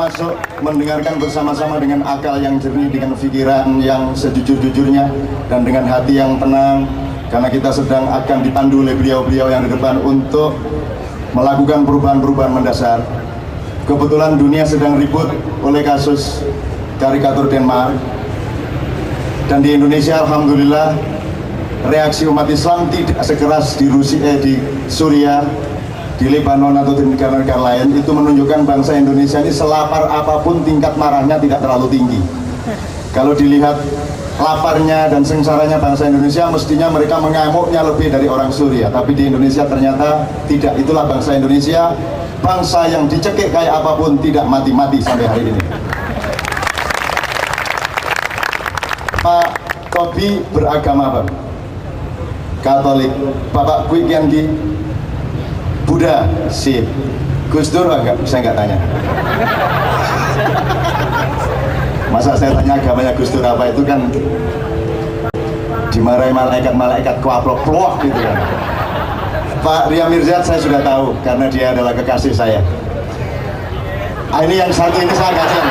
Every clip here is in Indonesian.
masuk mendengarkan bersama-sama dengan akal yang jernih, dengan pikiran yang sejujur-jujurnya, dan dengan hati yang tenang, karena kita sedang akan dipandu oleh beliau-beliau yang di depan untuk melakukan perubahan-perubahan mendasar. Kebetulan dunia sedang ribut oleh kasus karikatur Denmark, dan di Indonesia alhamdulillah reaksi umat Islam tidak sekeras di Rusia, di Suriah, di Lebanon atau di negara-negara lain. Itu menunjukkan bangsa Indonesia ini selapar apapun tingkat marahnya tidak terlalu tinggi. Kalau dilihat laparnya dan sengsaranya bangsa Indonesia, mestinya mereka mengamuknya lebih dari orang Suriah. Tapi di Indonesia ternyata tidak. Itulah bangsa Indonesia, bangsa yang dicekik kayak apapun tidak mati-mati sampai hari ini. Pak Tobi beragama apa? Katolik. Bapak Kwik Yangi Buddha. Sip. Gus Dur enggak? Saya nggak tanya. Masa saya tanya agamanya Gus Dur apa, itu kan dimarahi malaikat-malaikat kuaplok-plok gitu kan. Pak Ria Mirzad saya sudah tahu karena dia adalah kekasih saya. Ini yang satu ini saya kasih.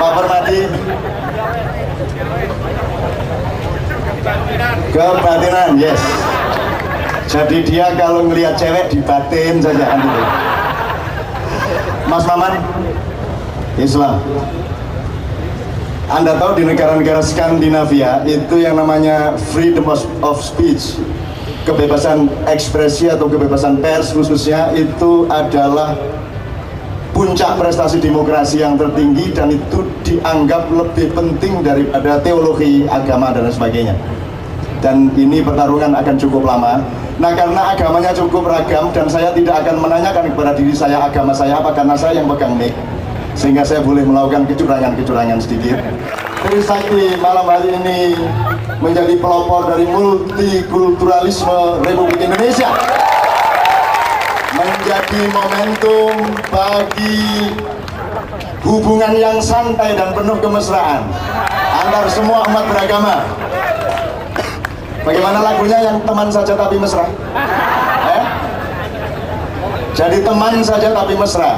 Pak Permadi kebatinan, yes. Jadi dia kalau ngelihat cewek dibatin saja kan gitu. Mas Maman Islam. Anda tahu di negara-negara Skandinavia itu yang namanya freedom of speech, kebebasan ekspresi atau kebebasan pers khususnya, itu adalah puncak prestasi demokrasi yang tertinggi, dan itu dianggap lebih penting daripada teologi agama dan sebagainya. Dan ini pertarungan akan cukup lama. Nah, karena agamanya cukup ragam dan saya tidak akan menanyakan kepada diri saya agama saya apa, karena saya yang pegang mic, sehingga saya boleh melakukan kecurangan-kecurangan sedikit. Trisakti malam hari ini menjadi pelopor dari multikulturalisme Republik Indonesia, menjadi momentum bagi hubungan yang santai dan penuh kemesraan antar semua umat beragama. Bagaimana lagunya yang teman saja tapi mesra? Jadi teman saja tapi mesra.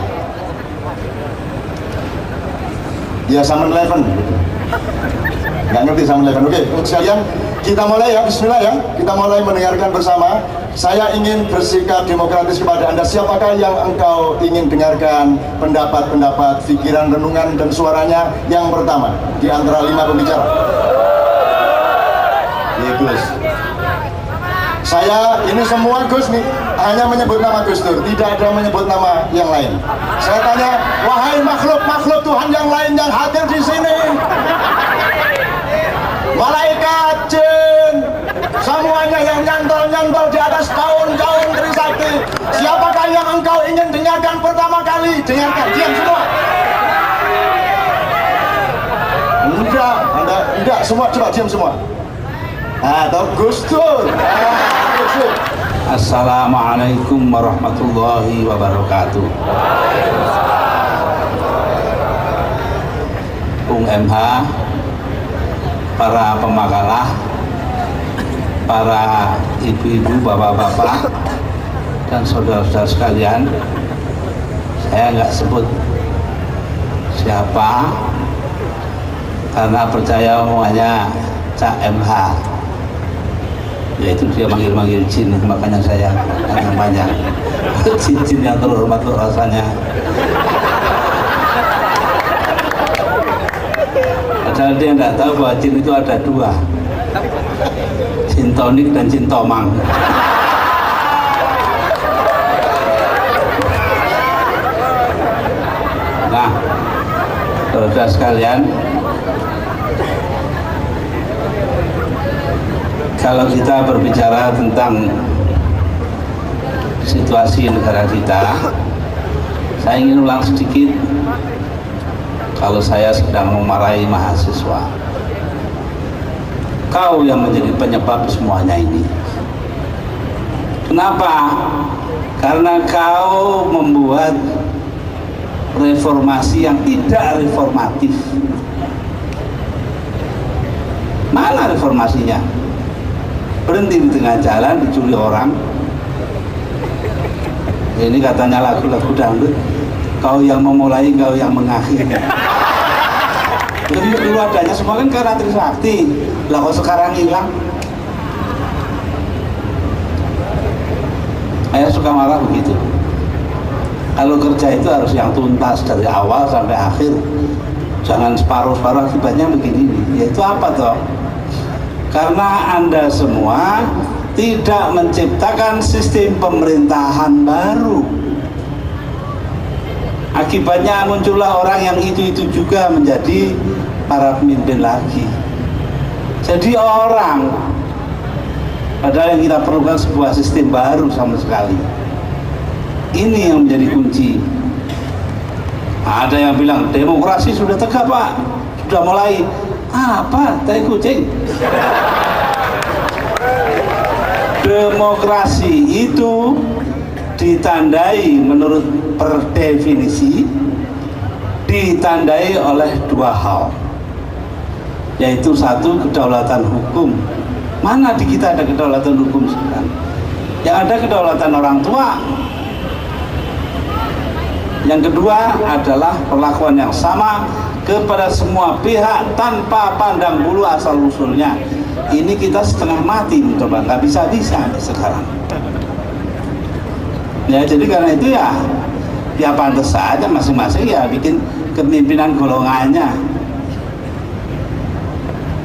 Ya, 7-Eleven. Nggak ngerti 7-Eleven. Oke, untuk sekalian kita mulai ya, bismillah ya. Kita mulai mendengarkan bersama. Saya ingin bersikap demokratis kepada Anda. Siapakah yang engkau ingin dengarkan pendapat-pendapat, pikiran, renungan, dan suaranya yang pertama di antara 5 pembicara? Ya, Gus. Saya ini semua Gus nih, hanya menyebut nama Gus Dur, tidak ada menyebut nama yang lain. Saya tanya, wahai makhluk-makhluk Tuhan yang lain yang hadir di sini, malaikat, jin, semuanya yang nyantol-nyantol di atas daun-daun Trisakti, siapakah yang engkau ingin dengarkan pertama kali? Dengarkan, diam semua. Enggak, semua coba diam semua. Atau Gus Dur. Assalamualaikum warahmatullahi wabarakatuh. Bung MH, para pemakalah, para ibu-ibu, bapak-bapak, dan saudara-saudara sekalian, saya nggak sebut siapa karena percaya omongannya Cak MH, yaitu dia manggil-manggil jin, makanya saya panjang jin yang terhormat tuh rasanya. Padahal dia nggak tahu bahwa jin itu ada 2, jin tonik dan jin tomang. Nah, saudara sekalian, kalau kita berbicara tentang situasi negara kita, saya ingin ulang sedikit. Kalau saya sedang memarahi mahasiswa, kau yang menjadi penyebab semuanya ini. Kenapa? Karena kau membuat reformasi yang tidak reformatif. Mana reformasinya? Berhenti di tengah jalan, dicuri orang. Ini katanya lagu-lagu dangdut. kau yang memulai, kau yang mengakhiri. Dulu adanya semua kan karena Trisakti. Lah kok sekarang hilang? Saya suka marah begitu. Kalau kerja itu harus yang tuntas dari awal sampai akhir. Jangan separuh-separuh, akibatnya begini. Yaitu apa toh? Karena Anda semua tidak menciptakan sistem pemerintahan baru. Akibatnya muncullah orang yang itu juga menjadi para pemimpin lagi. Jadi orang, padahal yang kita perlukan sebuah sistem baru sama sekali. Ini yang menjadi kunci. Ada yang bilang demokrasi sudah tegak Pak, sudah mulai. Apa? Tai kucing. Demokrasi itu ditandai menurut per definisi ditandai oleh dua hal, yaitu satu, kedaulatan hukum. Mana di kita ada kedaulatan hukum sekarang? Yang ada kedaulatan orang tua. Yang kedua adalah perlakuan yang sama kepada semua pihak tanpa pandang bulu asal usulnya. Ini kita setengah mati mencoba, nggak bisa sekarang. Ya jadi karena itu ya pantas saja masing-masing ya bikin kepemimpinan golongannya.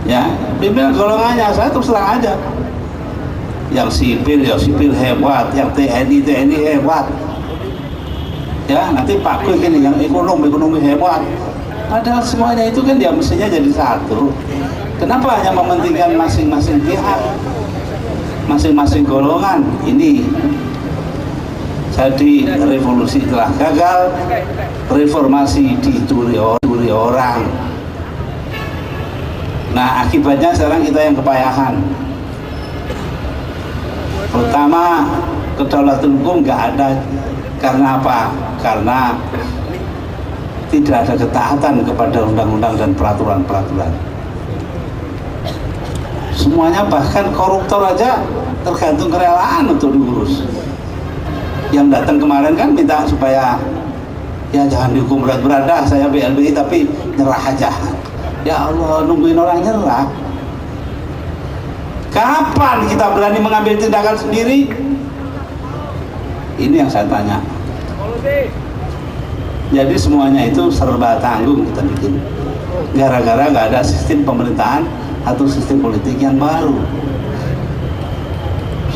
Ya pimpinan golongannya, saya terus terang aja. Yang sipil ya sipil hebat, yang TNI hebat. Ya nanti Pak Kuy gini yang ekonomi hebat. Padahal semuanya itu kan dia mestinya jadi satu. Kenapa hanya mementingkan masing-masing pihak, masing-masing golongan? Ini jadi revolusi telah gagal, reformasi dicuri orang. Nah akibatnya sekarang kita yang kepayahan. Pertama, kedaulatan hukum nggak ada. Karena apa? Karena tidak ada ketaatan kepada undang-undang dan peraturan-peraturan. Semuanya, bahkan koruptor aja tergantung kerelaan untuk diurus. Yang datang kemarin kan minta supaya ya jangan dihukum berat-berat dah, saya BLBI tapi nyerah aja. Ya Allah, nungguin orang nyerah. Kapan kita berani mengambil tindakan sendiri? Ini yang saya tanya. Jadi semuanya itu serba tanggung kita bikin. Gara-gara nggak ada sistem pemerintahan atau sistem politik yang baru.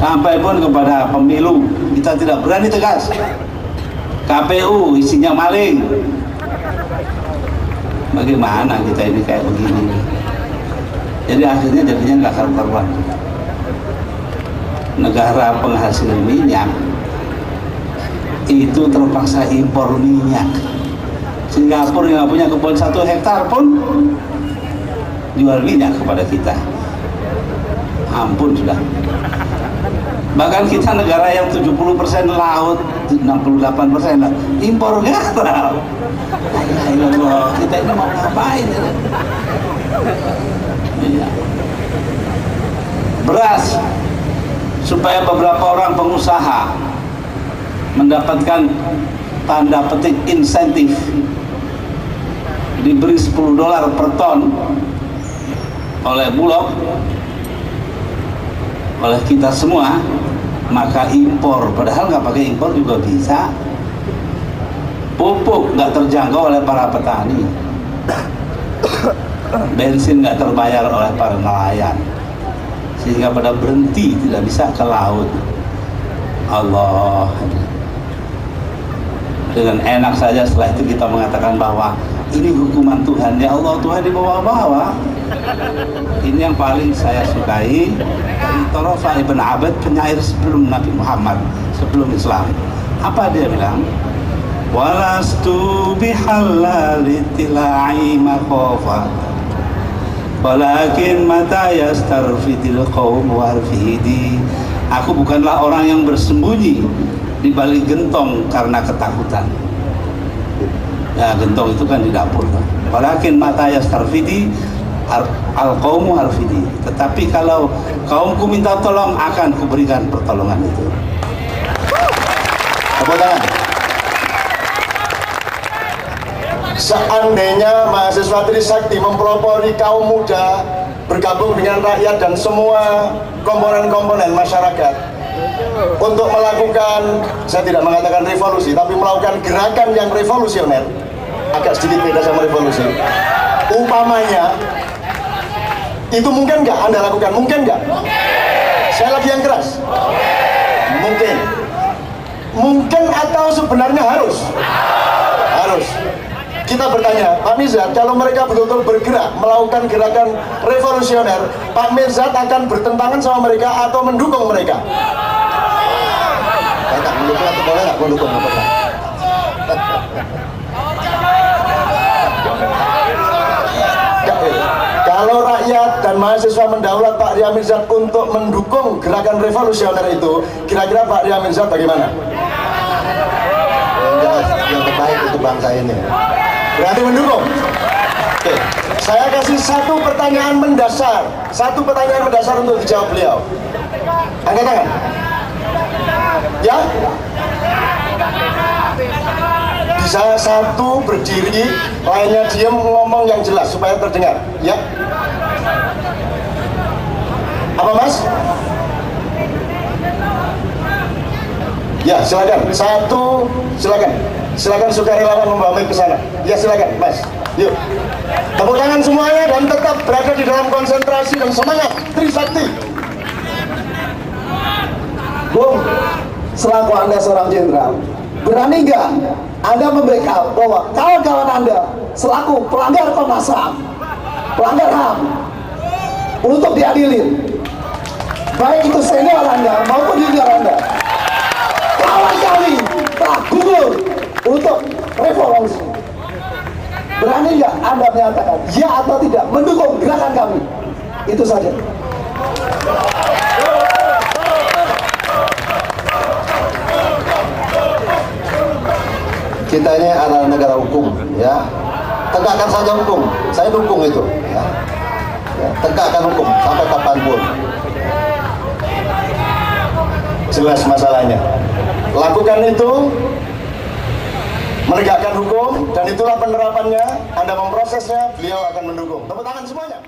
Sampai pun kepada pemilu kita tidak berani tegas. KPU isinya maling. Bagaimana kita ini kayak begini? Jadi akhirnya jadinya nggak karuan. Negara penghasil minyak itu terpaksa impor minyak. Singapura yang punya kebun 1 hektar pun jual minyak kepada kita. Ampun sudah. Bahkan kita negara yang 70% laut, 68% lah, impor garam. Allah, kita ini mau ngapain? Ya. Beras, supaya beberapa orang pengusaha mendapatkan tanda petik insentif, diberi $10 per ton oleh Bulog, oleh kita semua, maka impor. Padahal nggak pakai impor juga bisa. Pupuk nggak terjangkau oleh para petani, bensin nggak terbayar oleh para nelayan, sehingga pada berhenti, tidak bisa ke laut. Allah, dengan enak saja setelah itu kita mengatakan bahwa ini hukuman Tuhan. Ya Allah, Tuhan di bawah-bawah. Ini yang paling saya sukai dari Torofa Ibn Abad, penyair sebelum Nabi Muhammad, sebelum Islam. Apa dia bilang? Walastu bihalali tilai makhofa, walakin mata yastarfidil qawm warfidi. Aku bukanlah orang yang bersembunyi di balik gentong karena ketakutan. Ya, gentong itu kan di dapur. Walakin mata yastarfidi al-qawmu harfidi. Tetapi kalau kaumku minta tolong, akan kuberikan pertolongan itu. Tepuk tangan. seandainya mahasiswa Trisakti mempelopori kaum muda bergabung dengan rakyat dan semua komponen-komponen masyarakat untuk melakukan, saya tidak mengatakan revolusi, tapi melakukan gerakan yang revolusioner, agak sedikit beda sama revolusi. Umpamanya, itu mungkin nggak Anda lakukan? Mungkin nggak? Saya lagi yang keras. Mungkin. Mungkin atau sebenarnya harus? Harus. Kita bertanya, Pak Mirzad, kalau mereka betul-betul bergerak melakukan gerakan revolusioner, Pak Mirzad akan bertentangan sama mereka atau mendukung mereka? Banyak mendukung atau boleh nggak mendukung? Kalau rakyat dan mahasiswa mendaulat Pak Ria Mirzad untuk mendukung gerakan revolusioner itu, kira-kira Pak Ria Mirzad bagaimana? Yang terbaik untuk bangsa ini. Berarti mendukung? Oke, saya kasih satu pertanyaan mendasar untuk dijawab beliau. Angkat tangan. Ya? Bisa satu berdiri, lainnya diam, ngomong yang jelas supaya terdengar. Ya? Apa Mas? Ya, silakan. Satu, silakan. Silakan sukarelawan membawa mic ke sana. Ya, silakan, Mas. Yuk. Tepuk tangan semuanya dan tetap berada di dalam konsentrasi dan semangat Trisakti. Bung, selaku Anda seorang jenderal, berani nggak Anda membackup bahwa kawan-kawan Anda selaku pelanggar Komnas HAM, pelanggar HAM, untuk diadilin, baik itu senior Anda maupun junior Anda? Kawan kami telah gugur untuk revolusi. Berani nggak Anda menyatakan ya atau tidak mendukung gerakan kami? Itu saja. Kita ini adalah negara hukum, ya. Tegakkan saja hukum. Saya dukung itu, ya. Tegakkan hukum sampai kapanpun. Jelas masalahnya. Lakukan itu, menegakkan hukum, dan itulah penerapannya. Anda memprosesnya, beliau akan mendukung. Tepuk tangan semuanya.